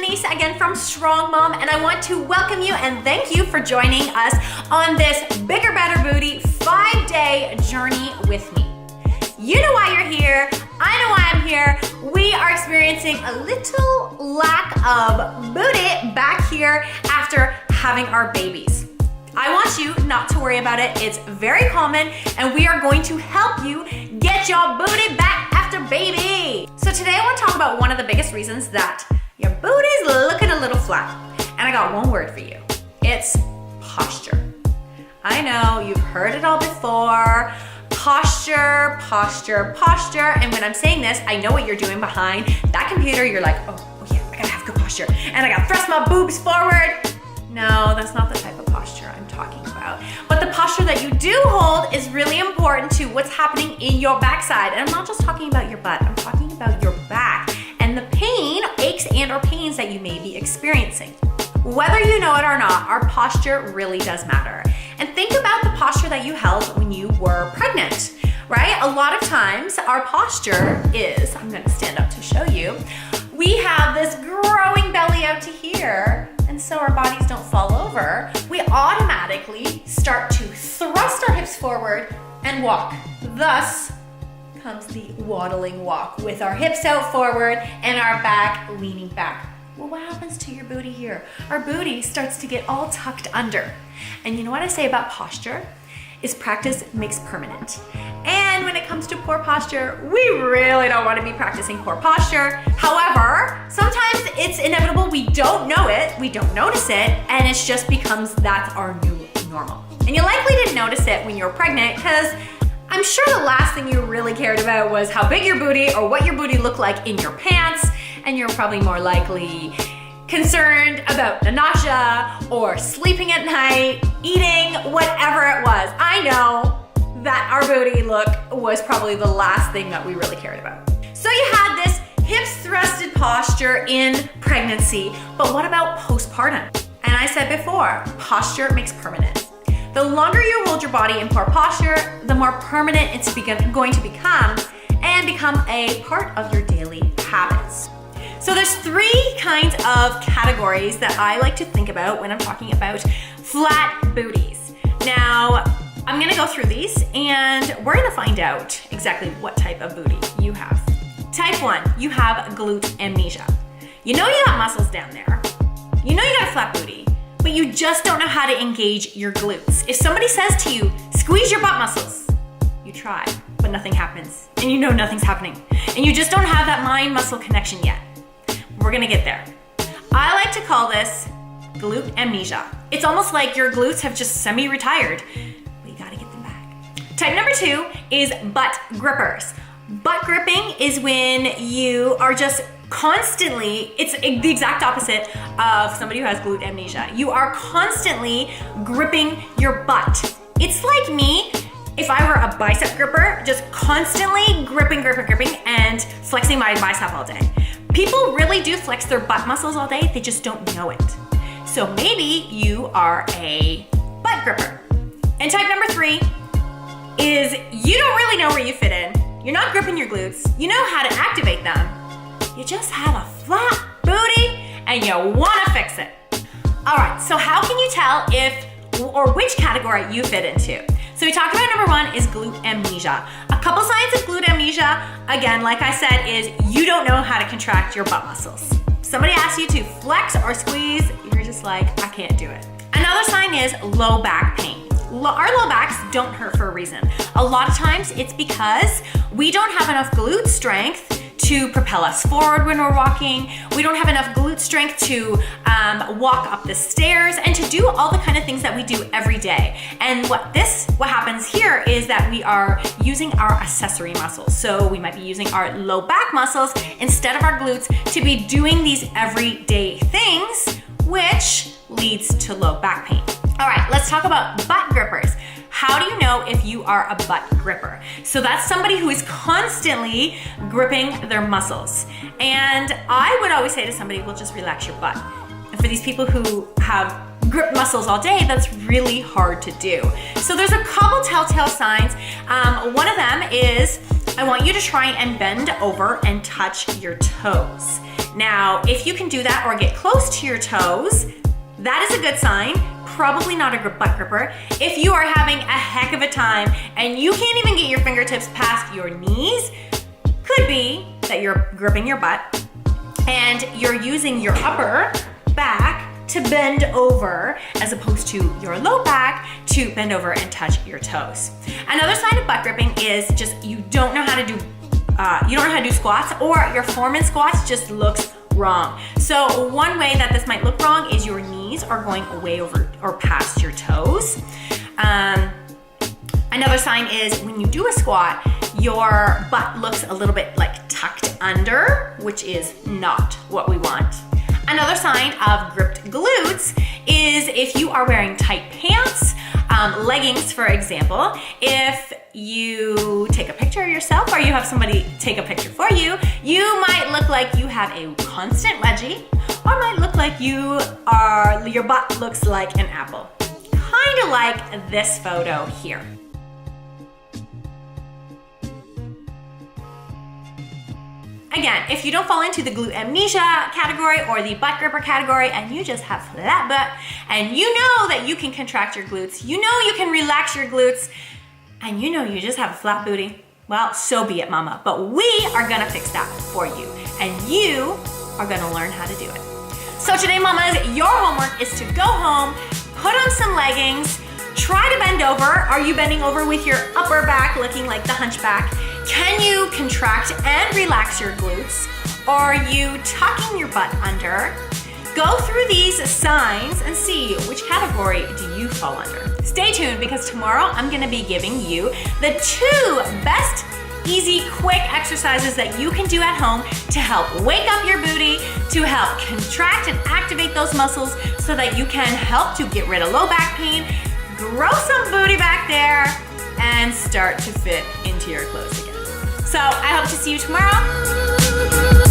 Denise again from Strong Mom, and I want to welcome you and thank you for joining us on this Bigger Better Booty 5-day journey with me. You know why you're here. I know why I'm here. We are experiencing a little lack of booty back here after having our babies. I want you not to worry about it. It's very common, and we are going to help you get your booty back after baby. So today I want to talk about one of the biggest reasons that your booty's looking a little flat. And I got one word for you. It's posture. I know you've heard it all before. Posture, posture, posture. And when I'm saying this, I know what you're doing behind that computer. You're like, oh yeah, I gotta have good posture. And I gotta thrust my boobs forward. No, that's not the type of posture I'm talking about. But the posture that you do hold is really important to what's happening in your backside. And I'm not just talking about your butt, I'm talking about your back and the pain, aches and or pains that you may be experiencing. Whether you know it or not, our posture really does matter. And think about the posture that you held when you were pregnant, right? A lot of times our posture is, I'm gonna stand up to show you, we have this growing belly out to here, and so our bodies don't fall over. We automatically start to thrust our hips forward and walk. Thus comes the waddling walk with our hips out forward and our back leaning back. Well, what happens to your booty here? Our booty starts to get all tucked under. And you know what I say about posture? Is practice makes permanent. And when it comes to poor posture, we really don't want to be practicing poor posture. However, sometimes it's inevitable. We don't know it, we don't notice it, and it just becomes that's our new normal. And you likely didn't notice it when you were pregnant because I'm sure the last thing you really cared about was how big your booty or what your booty looked like in your pants, and you're probably more likely concerned about the nausea or sleeping at night, eating, whatever it was. I know that our booty look was probably the last thing that we really cared about. So you had this hips thrusted posture in pregnancy, but what about postpartum? And I said before, posture makes permanent. The longer you hold your body in poor posture, the more permanent it's going to become and become a part of your daily habits. So there's three kinds of categories that I like to think about when I'm talking about flat booties. Now, I'm gonna go through these and we're gonna find out exactly what type of booty you have. Type 1, you have glute amnesia. You know you got muscles down there. You know you got a flat booty, but you just don't know how to engage your glutes. If somebody says to you, squeeze your butt muscles, you try, but nothing happens. And you know nothing's happening. And you just don't have that mind-muscle connection yet. We're gonna get there. I like to call this glute amnesia. It's almost like your glutes have just semi-retired, but you gotta get them back. Type number 2 is butt grippers. Butt gripping is when you are just constantly, it's the exact opposite of somebody who has glute amnesia. You are constantly gripping your butt. It's like me, if I were a bicep gripper, just constantly gripping and flexing my bicep all day. People really do flex their butt muscles all day, they just don't know it. So maybe you are a butt gripper. And type number 3 is you don't really know where you fit in. You're not gripping your glutes. You know how to activate them. You just have a flat booty and you wanna fix it. All right, so how can you tell if or which category you fit into? So we talked about number 1 is glute amnesia. A couple signs of glute amnesia, again, like I said, is you don't know how to contract your butt muscles. Somebody asks you to flex or squeeze, you're just like, I can't do it. Another sign is low back pain. Our low backs don't hurt for a reason. A lot of times it's because we don't have enough glute strength to propel us forward when we're walking. We don't have enough glute strength to walk up the stairs and to do all the kind of things that we do every day. And what happens here is that we are using our accessory muscles. So we might be using our low back muscles instead of our glutes to be doing these everyday things, which leads to low back pain. All right, let's talk about butt grippers. How do you know if you are a butt gripper? So that's somebody who is constantly gripping their muscles. And I would always say to somebody, well, just relax your butt. And for these people who have grip muscles all day, that's really hard to do. So there's a couple telltale signs. One of them is I want you to try and bend over and touch your toes. Now, if you can do that or get close to your toes, that is a good sign. Probably not a butt gripper. If you are having a heck of a time and you can't even get your fingertips past your knees, could be that you're gripping your butt and you're using your upper back to bend over as opposed to your low back to bend over and touch your toes. Another sign of butt gripping is just you don't know how to do squats, or your form in squats just looks wrong. So one way that this might look wrong is your knees are going way over or past your toes. Another sign is when you do a squat, your butt looks a little bit like tucked under, which is not what we want. Another sign of gripped glutes is if you are wearing tight pants, leggings, for example. If you take a picture of yourself or you have somebody take a picture for you, you might look like you have a constant wedgie, or might look like your butt looks like an apple. Kind of like this photo here. Again, if you don't fall into the glute amnesia category or the butt gripper category and you just have flat butt and you know that you can contract your glutes, you know you can relax your glutes, and you know you just have a flat booty, well, so be it, mama. But we are gonna fix that for you and you are gonna learn how to do it. So today, mamas, your homework is to go home, put on some leggings, try to bend over. Are you bending over with your upper back looking like the hunchback? Can you contract and relax your glutes? Are you tucking your butt under? Go through these signs and see which category do you fall under. Stay tuned because tomorrow I'm gonna be giving you the 2 best, easy, quick exercises that you can do at home to help wake up your booty, to help contract and activate those muscles so that you can help to get rid of low back pain, grow some booty back there, and start to fit into your clothes again. So I hope to see you tomorrow.